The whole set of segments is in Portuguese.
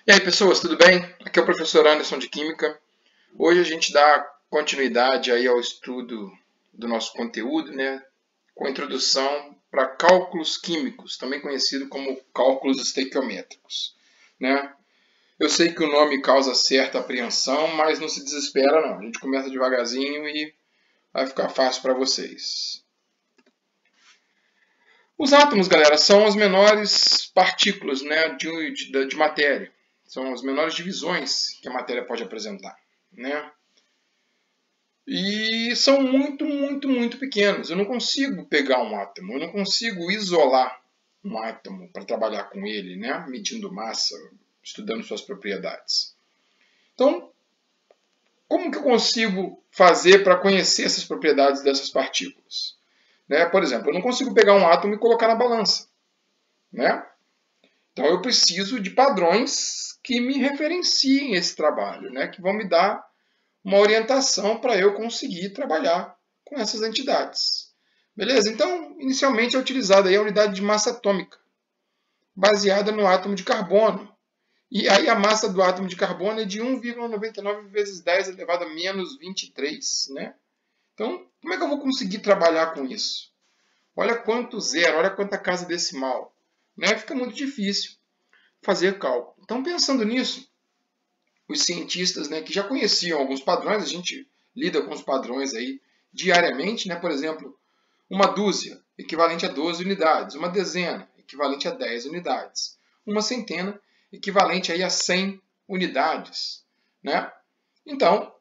E aí, pessoas, tudo bem? Aqui é o professor Anderson de Química. Hoje a gente dá continuidade aí ao estudo do nosso conteúdo, né, com a introdução para cálculos químicos, também conhecido como cálculos estequiométricos, né? Eu sei que o nome causa certa apreensão, mas não se desespera não. A gente começa devagarzinho e vai ficar fácil para vocês. Os átomos, galera, são as menores partículas, né, de matéria. São as menores divisões que a matéria pode apresentar, né? E são muito pequenos. Eu não consigo pegar um átomo, eu não consigo isolar um átomo para trabalhar com ele, né? Medindo massa, estudando suas propriedades. Então, como que eu consigo fazer para conhecer essas propriedades dessas partículas? Né? Por exemplo, eu não consigo pegar um átomo e colocar na balança, né? Então eu preciso de padrões que me referenciem esse trabalho, né? Que vão me dar uma orientação para eu conseguir trabalhar com essas entidades. Beleza? Então, inicialmente é utilizada aí a unidade de massa atômica, baseada no átomo de carbono. E aí a massa do átomo de carbono é de 1,99 vezes 10 elevado a menos 23, né? Então, como é que eu vou conseguir trabalhar com isso? Olha quanto zero, olha quanta casa decimal. Né? Fica muito difícil fazer cálculo. Então, pensando nisso, os cientistas, né, que já conheciam alguns padrões, a gente lida com os padrões aí diariamente, né? Por exemplo, uma dúzia, equivalente a 12 unidades, uma dezena, equivalente a 10 unidades, uma centena, equivalente aí a 100 unidades, né? Então,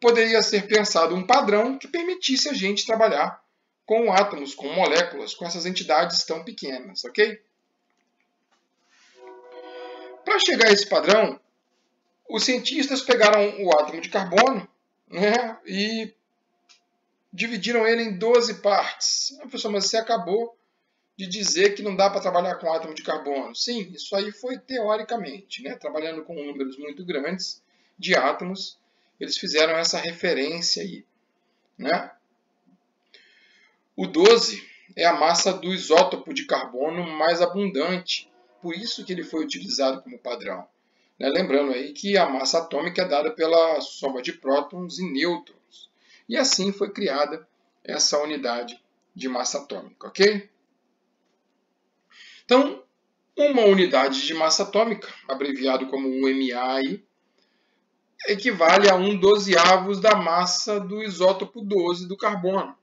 poderia ser pensado um padrão que permitisse a gente trabalhar com átomos, com moléculas, com essas entidades tão pequenas, ok? Para chegar a esse padrão, os cientistas pegaram o átomo de carbono, né, e dividiram ele em 12 partes. Professor, mas você acabou de dizer que não dá para trabalhar com átomo de carbono. Sim, isso aí foi teoricamente, né? Trabalhando com números muito grandes de átomos, eles fizeram essa referência aí, né? O 12 é a massa do isótopo de carbono mais abundante, por isso que ele foi utilizado como padrão. Né? Lembrando aí que a massa atômica é dada pela soma de prótons e nêutrons. E assim foi criada essa unidade de massa atômica, ok? Então, uma unidade de massa atômica, abreviado como 1MA, equivale a 1/12 da massa do isótopo 12 do carbono.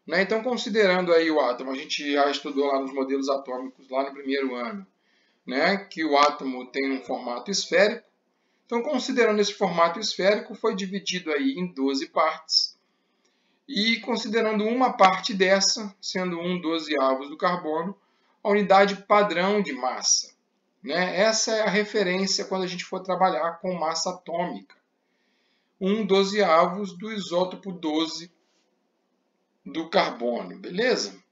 Né? Então, considerando aí o átomo, a gente já estudou lá nos modelos atômicos, lá no primeiro ano, né, que o átomo tem um formato esférico. Então, considerando esse formato esférico, foi dividido aí em 12 partes. E considerando uma parte dessa, sendo 1/12 do carbono, a unidade padrão de massa. Né? Essa é a referência quando a gente for trabalhar com massa atômica. 1/12 do isótopo 12 do carbono, beleza?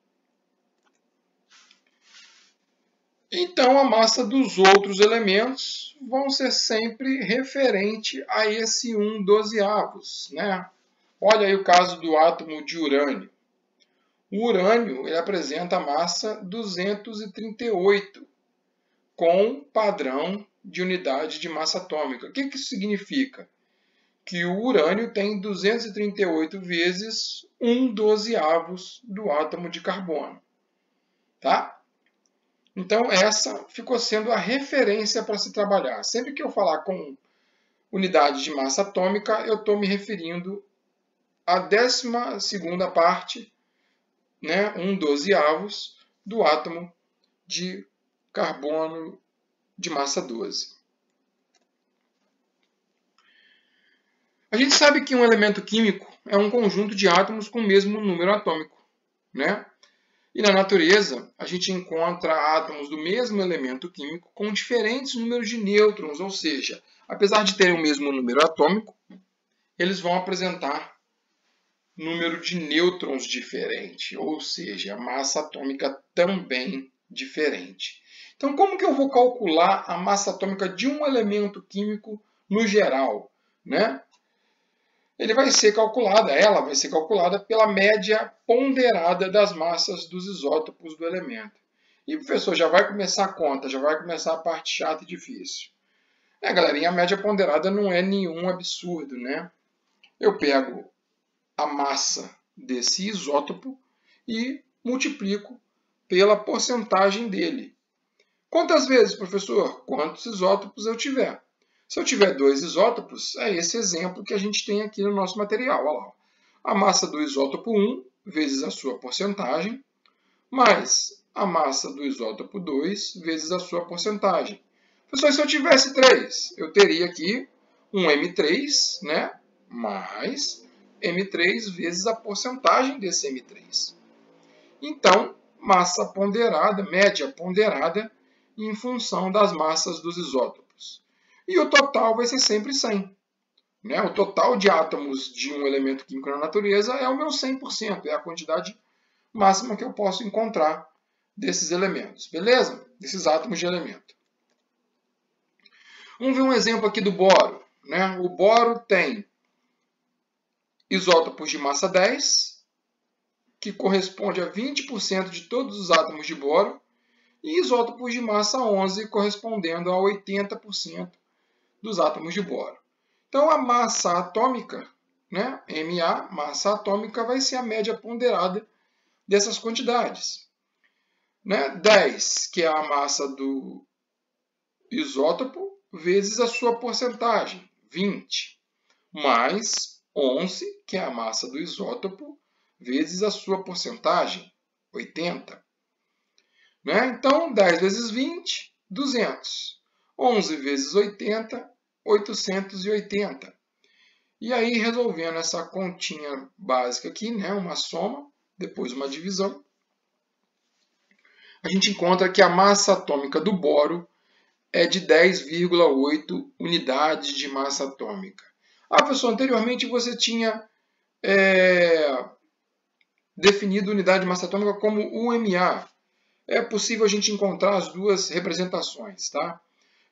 Então, a massa dos outros elementos vão ser sempre referente a esse 1/12, né? Olha aí o caso do átomo de urânio. O urânio ele apresenta a massa 238, com padrão de unidade de massa atômica. O que isso significa? Que o urânio tem 238 vezes 1/12 do átomo de carbono. Tá? Então, essa ficou sendo a referência para se trabalhar. Sempre que eu falar com unidade de massa atômica, eu estou me referindo à 12ª parte, né, 1/12 do átomo de carbono de massa 12. A gente sabe que um elemento químico é um conjunto de átomos com o mesmo número atômico, né? E na natureza, a gente encontra átomos do mesmo elemento químico com diferentes números de nêutrons, ou seja, apesar de terem o mesmo número atômico, eles vão apresentar número de nêutrons diferente, ou seja, massa atômica também diferente. Então, como que eu vou calcular a massa atômica de um elemento químico no geral, né? Ela vai ser calculada pela média ponderada das massas dos isótopos do elemento. E, professor, já vai começar a conta, já vai começar a parte chata e difícil. Galerinha, a média ponderada não é nenhum absurdo, né? Eu pego a massa desse isótopo e multiplico pela porcentagem dele. Quantas vezes, professor? Quantos isótopos eu tiver? Se eu tiver 2 isótopos, é esse exemplo que a gente tem aqui no nosso material. Olha lá. A massa do isótopo 1 vezes a sua porcentagem, mais a massa do isótopo 2 vezes a sua porcentagem. Professor, se eu tivesse 3, eu teria aqui um M3, né? Mais M3 vezes a porcentagem desse M3. Então, massa ponderada, média ponderada, em função das massas dos isótopos. E o total vai ser sempre 100. Né? O total de átomos de um elemento químico na natureza é o meu 100%, é a quantidade máxima que eu posso encontrar desses elementos, beleza? Desses átomos de elemento. Vamos ver um exemplo aqui do boro. Né? O boro tem isótopos de massa 10, que corresponde a 20% de todos os átomos de boro, e isótopos de massa 11, correspondendo a 80% dos átomos de boro. Então, a massa atômica, né, Ma, massa atômica, vai ser a média ponderada dessas quantidades. Né? 10, que é a massa do isótopo, vezes a sua porcentagem, 20, mais 11, que é a massa do isótopo, vezes a sua porcentagem, 80. Né? Então, 10 vezes 20, 200. 11 vezes 80, 880. E aí, resolvendo essa continha básica aqui, né, uma soma, depois uma divisão, a gente encontra que a massa atômica do boro é de 10,8 unidades de massa atômica. Ah, professor, anteriormente você tinha definido a unidade de massa atômica como UMA. É possível a gente encontrar as duas representações, tá?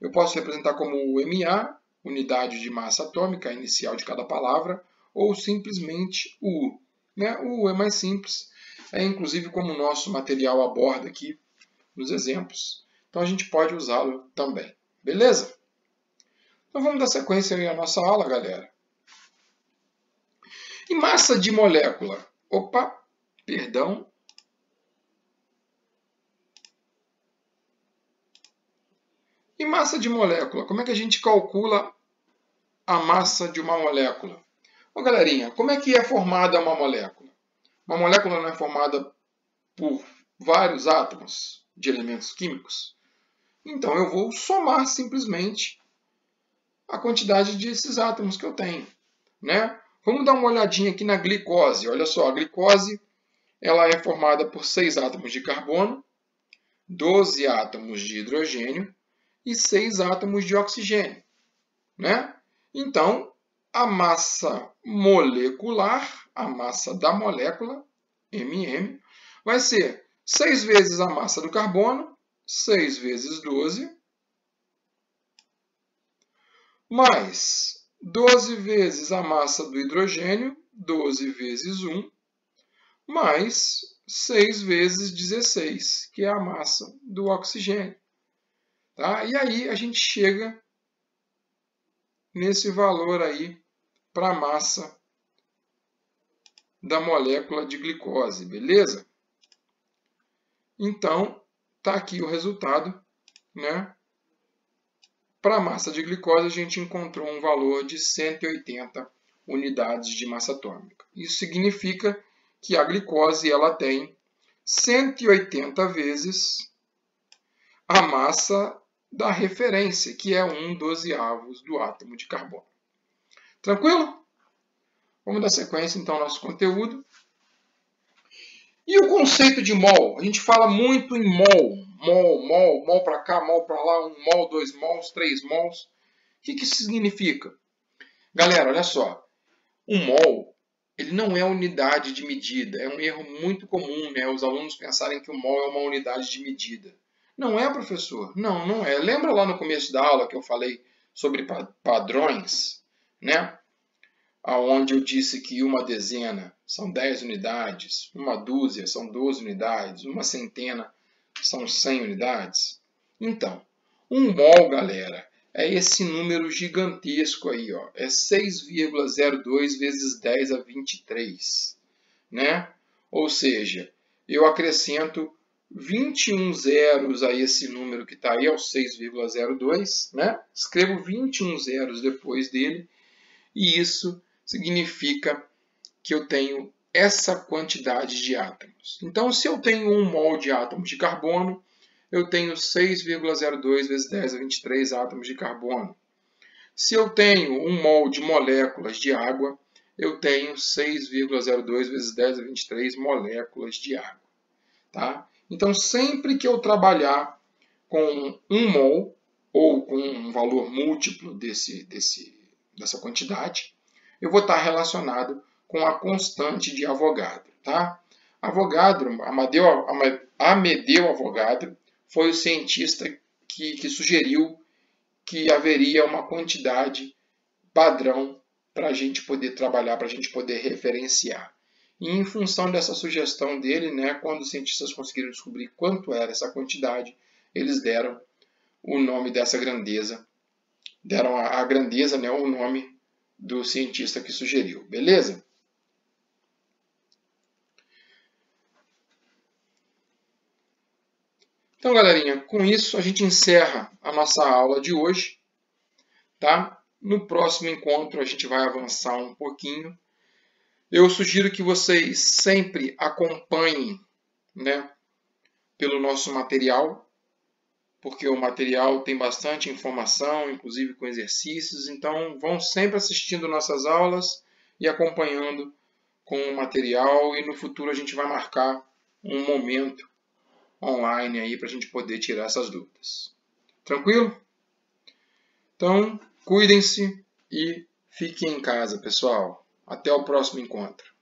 Eu posso representar como UMA, unidade de massa atômica inicial de cada palavra, ou simplesmente U. Né? O U é mais simples, é inclusive como o nosso material aborda aqui nos exemplos. Então a gente pode usá-lo também. Beleza? Então vamos dar sequência aí à nossa aula, galera. E massa de molécula? Opa, perdão. E massa de molécula? Como é que a gente calcula a massa de uma molécula? Ô, galerinha, como é que é formada uma molécula? Uma molécula não é formada por vários átomos de elementos químicos? Então eu vou somar simplesmente a quantidade desses átomos que eu tenho. Né? Vamos dar uma olhadinha aqui na glicose. Olha só, a glicose ela é formada por 6 átomos de carbono, 12 átomos de hidrogênio e 6 átomos de oxigênio. Né? Então, a massa molecular, a massa da molécula, MM, vai ser 6 vezes a massa do carbono, 6 vezes 12, mais 12 vezes a massa do hidrogênio, 12 vezes 1, mais 6 vezes 16, que é a massa do oxigênio. Tá? E aí a gente chega nesse valor aí para a massa da molécula de glicose, beleza? Então, está aqui o resultado, né? Para a massa de glicose, a gente encontrou um valor de 180 unidades de massa atômica. Isso significa que a glicose ela tem 180 vezes a massa da referência, que é 1/12 do átomo de carbono. Tranquilo? Vamos dar sequência então ao nosso conteúdo. E o conceito de mol? A gente fala muito em mol. Mol para cá, mol para lá, 1 mol, 2 mols, 3 mols. O que isso significa? Galera, olha só. O mol, ele não é unidade de medida. É um erro muito comum, né? Os alunos pensarem que o mol é uma unidade de medida. Não é, professor? Não, não é. Lembra lá no começo da aula que eu falei sobre padrões, né? Onde eu disse que uma dezena são 10 unidades, uma dúzia são 12 unidades, uma centena são 100 unidades? Então, 1 mol, galera, é esse número gigantesco aí, ó. É 6,02 vezes 10 a 23, né? Ou seja, eu acrescento 21 zeros a esse número que está aí, ao 6,02, né? Escrevo 21 zeros depois dele, e isso significa que eu tenho essa quantidade de átomos. Então, se eu tenho 1 mol de átomos de carbono, eu tenho 6,02 vezes 10 a 23 átomos de carbono. Se eu tenho 1 mol de moléculas de água, eu tenho 6,02 vezes 10 a 23 moléculas de água. Tá? Então, sempre que eu trabalhar com 1 mol, ou com um valor múltiplo dessa quantidade, eu vou estar relacionado com a constante de Avogadro. Tá? Amedeo Avogadro foi o cientista que sugeriu que haveria uma quantidade padrão para a gente poder trabalhar, para a gente poder referenciar. E em função dessa sugestão dele, né, quando os cientistas conseguiram descobrir quanto era essa quantidade, eles deram o nome dessa grandeza, deram a grandeza, né, o nome do cientista que sugeriu. Beleza? Então, galerinha, com isso a gente encerra a nossa aula de hoje. Tá? No próximo encontro a gente vai avançar um pouquinho. Eu sugiro que vocês sempre acompanhem, né, pelo nosso material, porque o material tem bastante informação, inclusive com exercícios. Então, vão sempre assistindo nossas aulas e acompanhando com o material. E no futuro a gente vai marcar um momento online aí para a gente poder tirar essas dúvidas. Tranquilo? Então, cuidem-se e fiquem em casa, pessoal. Até o próximo encontro.